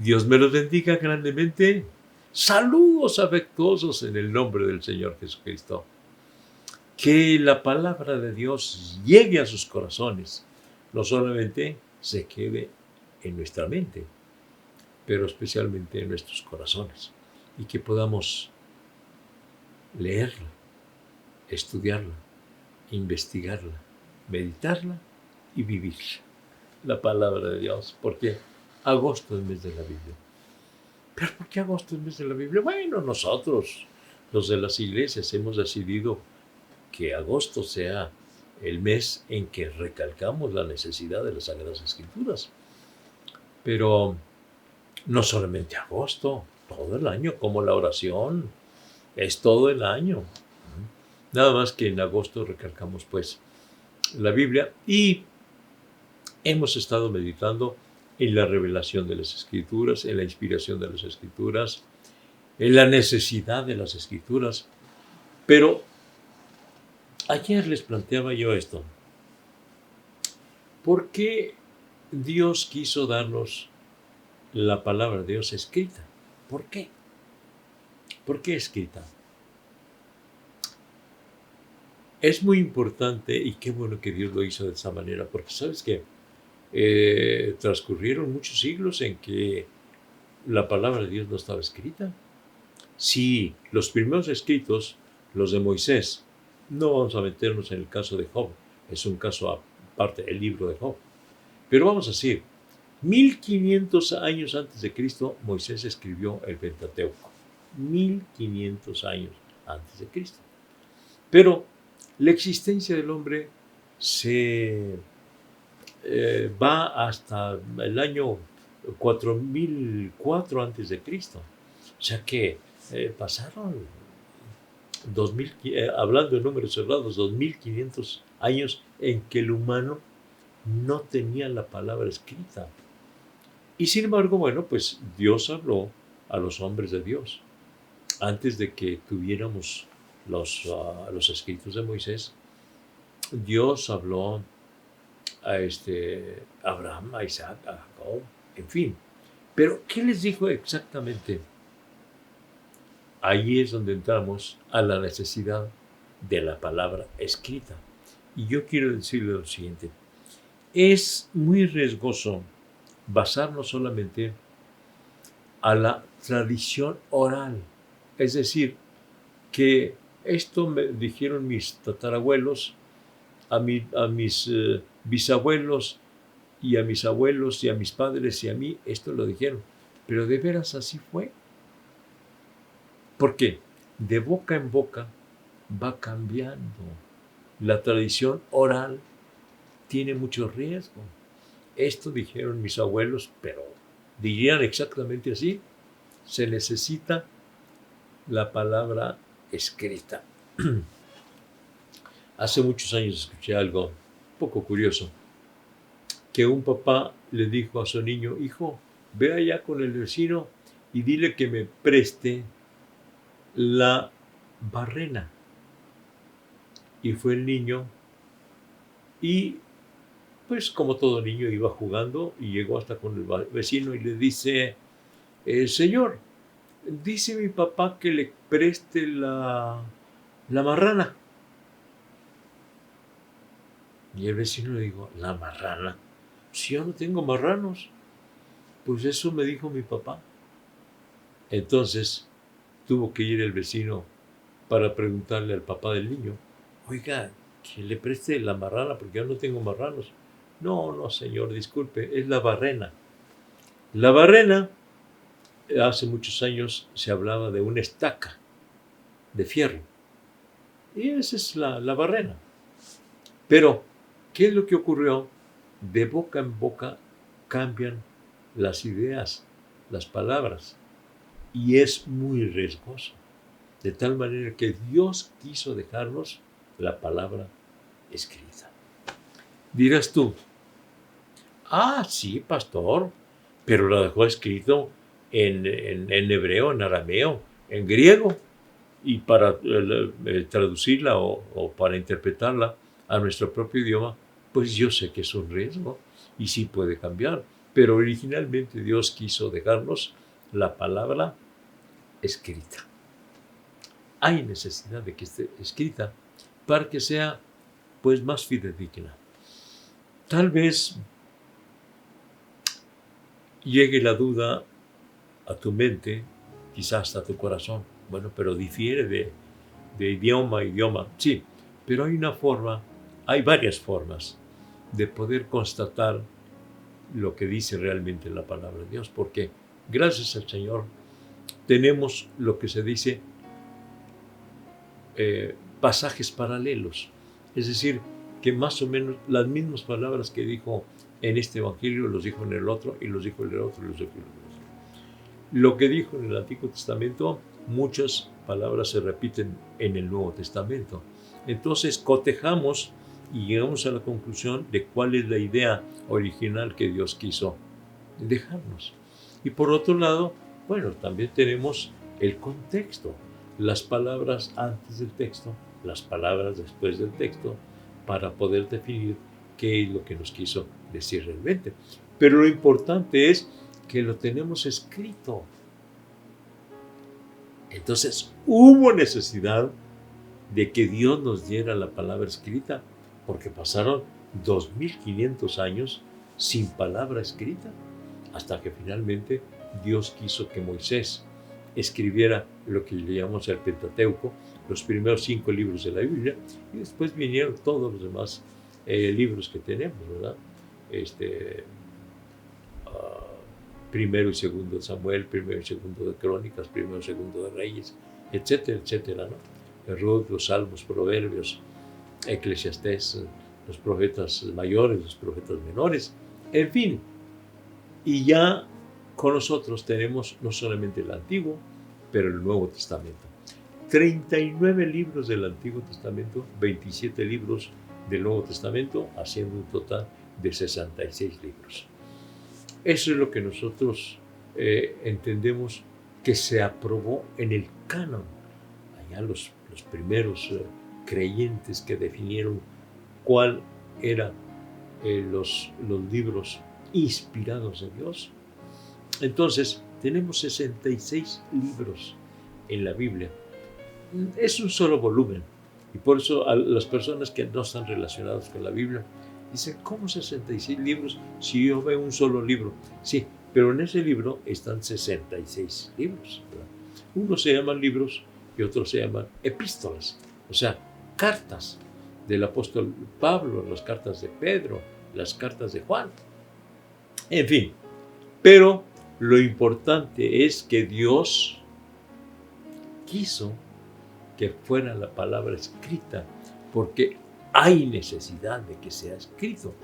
Dios me los bendiga grandemente. Saludos afectuosos en el nombre del Señor Jesucristo. Que la palabra de Dios llegue a sus corazones. No solamente se quede en nuestra mente, pero especialmente en nuestros corazones. Y que podamos leerla, estudiarla, investigarla, meditarla y vivirla. La palabra de Dios, porque agosto es el mes de la Biblia. ¿Pero por qué agosto es el mes de la Biblia? Bueno, nosotros, los de las iglesias, hemos decidido que agosto sea el mes en que recalcamos la necesidad de las Sagradas Escrituras. Pero no solamente agosto, todo el año, como la oración, es todo el año. Nada más que en agosto recalcamos pues la Biblia y hemos estado meditando en la revelación de las Escrituras, en la inspiración de las Escrituras, en la necesidad de las Escrituras. Pero ayer les planteaba yo esto. ¿Por qué Dios quiso darnos la palabra de Dios escrita? ¿Por qué? ¿Por qué escrita? Es muy importante y qué bueno que Dios lo hizo de esa manera, porque sabes que transcurrieron muchos siglos en que la palabra de Dios no estaba escrita. Sí, los primeros escritos, los de Moisés, no vamos a meternos en el caso de Job, es un caso aparte, el libro de Job. Pero vamos a decir, 1500 años antes de Cristo, Moisés escribió el Pentateuco. 1500 años antes de Cristo. Pero la existencia del hombre se va hasta el año 4004 antes de Cristo. O sea que pasaron 2000, hablando de números cerrados, 2500 años en que el humano no tenía la palabra escrita. Y sin embargo, bueno, pues Dios habló a los hombres de Dios. Antes de que tuviéramos los escritos de Moisés, Dios habló a Abraham, a Isaac, a Jacob, en fin. Pero, ¿qué les dijo exactamente? Ahí es donde entramos a la necesidad de la palabra escrita. Y yo quiero decirle lo siguiente. Es muy riesgoso basarnos solamente a la tradición oral. Es decir, que esto me dijeron mis tatarabuelos, a mis bisabuelos y a mis abuelos y a mis padres y a mí, esto lo dijeron. Pero de veras así fue. ¿Por qué? De boca en boca va cambiando. La tradición oral tiene mucho riesgo. Esto dijeron mis abuelos, pero dirían exactamente así. Se necesita la palabra escrita. Hace muchos años escuché algo un poco curioso, que un papá le dijo a su niño, hijo, ve allá con el vecino y dile que me preste la barrena. Y fue el niño y pues como todo niño iba jugando y llegó hasta con el vecino y le dice, señor, dice mi papá que le preste la marrana. Y el vecino le dijo, ¿la marrana? Si yo no tengo marranos. Pues eso me dijo mi papá. Entonces tuvo que ir el vecino para preguntarle al papá del niño, oiga, que le preste la marrana porque yo no tengo marranos. No, señor, disculpe, es la barrena. La barrena, hace muchos años se hablaba de una estaca de fierro. Y esa es la barrena. Pero, ¿qué es lo que ocurrió? De boca en boca cambian las ideas, las palabras. Y es muy riesgoso. De tal manera que Dios quiso dejarnos la palabra escrita. Dirás tú, sí, pastor, pero lo dejó escrito en hebreo, en arameo, en griego, y para traducirla o para interpretarla a nuestro propio idioma, pues yo sé que es un riesgo y sí puede cambiar. pero originalmente Dios quiso dejarnos la palabra escrita. Hay necesidad de que esté escrita para que sea pues más fidedigna. Tal vez llegue la duda a tu mente, quizás hasta a tu corazón. Bueno, pero difiere de idioma a idioma. Sí, pero hay varias formas de poder constatar lo que dice realmente la palabra de Dios, porque gracias al Señor tenemos lo que se dice pasajes paralelos, es decir, que más o menos las mismas palabras que dijo en este evangelio los dijo en el otro, y los dijo en el otro, y los dijo en el otro. Lo que dijo en el Antiguo Testamento, muchas palabras se repiten en el Nuevo Testamento. Entonces cotejamos y llegamos a la conclusión de cuál es la idea original que Dios quiso dejarnos. Y por otro lado, bueno, también tenemos el contexto, las palabras antes del texto, las palabras después del texto, para poder definir qué es lo que nos quiso decir realmente. Pero lo importante es que lo tenemos escrito. Entonces, hubo necesidad de que Dios nos diera la palabra escrita, porque pasaron 2500 años sin palabra escrita, hasta que finalmente Dios quiso que Moisés escribiera lo que le llamamos el Pentateuco, los primeros 5 libros de la Biblia, y después vinieron todos los demás libros que tenemos, ¿verdad? Primero y segundo de Samuel, primero y segundo de Crónicas, primero y segundo de Reyes, etcétera, etcétera, ¿no? Ruth, los Salmos, Proverbios, Eclesiastés, los profetas mayores, los profetas menores, en fin. Y ya con nosotros tenemos no solamente el Antiguo, pero el Nuevo Testamento. 39 libros del Antiguo Testamento, 27 libros del Nuevo Testamento, haciendo un total de 66 libros. Eso es lo que nosotros entendemos que se aprobó en el canon. Allá los primeros creyentes que definieron cuál eran los libros inspirados de Dios. Entonces, tenemos 66 libros en la Biblia. Es un solo volumen. Y por eso a las personas que no están relacionadas con la Biblia dicen, ¿cómo 66 libros si yo veo un solo libro? Sí, pero en ese libro están 66 libros, ¿verdad? Unos se llaman libros y otros se llaman epístolas, o sea, cartas del apóstol Pablo, las cartas de Pedro, las cartas de Juan. En fin, pero lo importante es que Dios quiso que fuera la palabra escrita, porque hay necesidad de que sea escrito,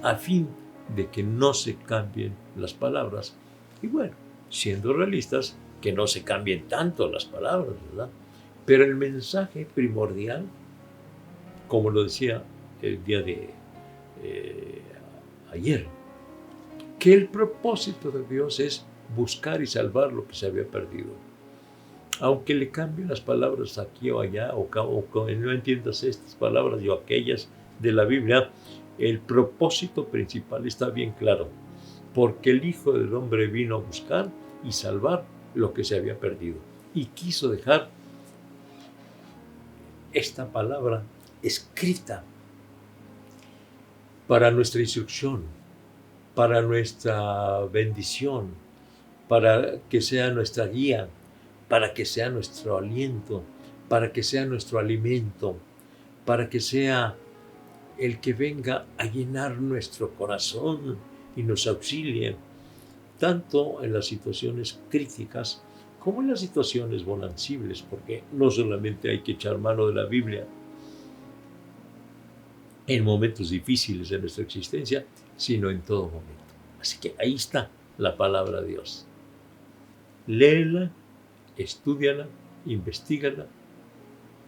a fin de que no se cambien las palabras. Y bueno, siendo realistas, que no se cambien tanto las palabras, ¿verdad? Pero el mensaje primordial, como lo decía el día de ayer, que el propósito de Dios es buscar y salvar lo que se había perdido. Aunque le cambien las palabras aquí o allá, o no entiendas estas palabras o aquellas de la Biblia, el propósito principal está bien claro, porque el Hijo del Hombre vino a buscar y salvar lo que se había perdido, y quiso dejar esta palabra escrita para nuestra instrucción, para nuestra bendición, para que sea nuestra guía, para que sea nuestro aliento, para que sea nuestro alimento, para que sea el que venga a llenar nuestro corazón y nos auxilie, tanto en las situaciones críticas como en las situaciones bonancibles, porque no solamente hay que echar mano de la Biblia en momentos difíciles de nuestra existencia, sino en todo momento. Así que ahí está la palabra de Dios. Léela, estúdiala, investígala,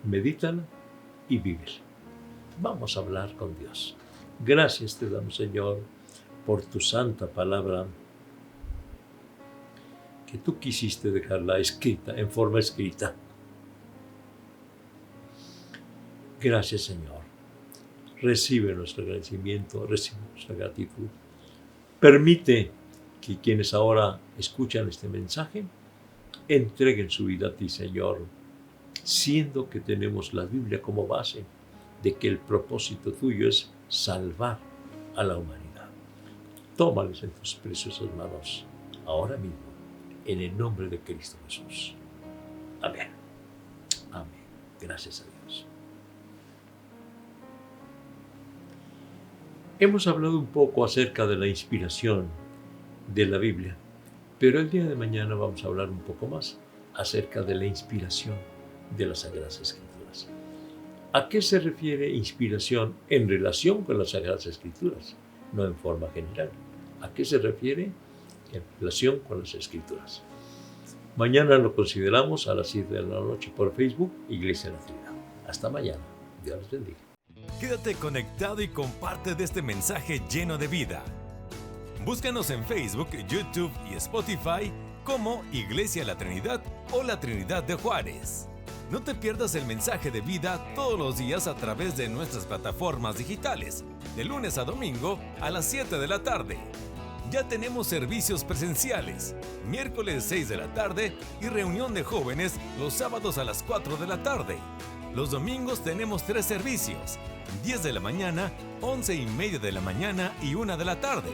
medítala y vívela. Vamos a hablar con Dios. Gracias te damos, Señor, por tu santa palabra, que tú quisiste dejarla escrita, en forma escrita. Gracias, Señor. Recibe nuestro agradecimiento, recibe nuestra gratitud. Permite que quienes ahora escuchan este mensaje entreguen su vida a ti, Señor, siendo que tenemos la Biblia como base de que el propósito tuyo es salvar a la humanidad. Tómales en tus preciosas manos ahora mismo, en el nombre de Cristo Jesús. Amén. Amén. Gracias a Dios. Hemos hablado un poco acerca de la inspiración de la Biblia, pero el día de mañana vamos a hablar un poco más acerca de la inspiración de las Sagradas Escrituras. ¿A qué se refiere inspiración en relación con las Sagradas Escrituras? No en forma general. ¿A qué se refiere en relación con las Escrituras? Mañana lo consideramos a las 7 de la noche por Facebook, Iglesia de la Trinidad. Hasta mañana. Dios les bendiga. Quédate conectado y comparte de este mensaje lleno de vida. Búscanos en Facebook, YouTube y Spotify como Iglesia La Trinidad o La Trinidad de Juárez. No te pierdas el mensaje de vida todos los días a través de nuestras plataformas digitales, de lunes a domingo a las 7 de la tarde. Ya tenemos servicios presenciales, miércoles 6 de la tarde y reunión de jóvenes los sábados a las 4 de la tarde. Los domingos tenemos 3 servicios, 10 de la mañana, 11:30 de la mañana y 1 de la tarde.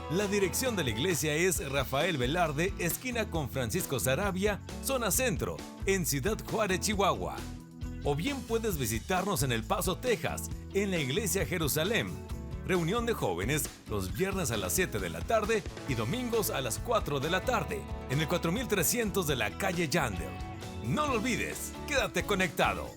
La dirección de la iglesia es Rafael Velarde, esquina con Francisco Sarabia, zona centro, en Ciudad Juárez, Chihuahua. O bien puedes visitarnos en El Paso, Texas, en la iglesia Jerusalén. Reunión de jóvenes los viernes a las 7 de la tarde y domingos a las 4 de la tarde, en el 4300 de la calle Yandel. No lo olvides, quédate conectado.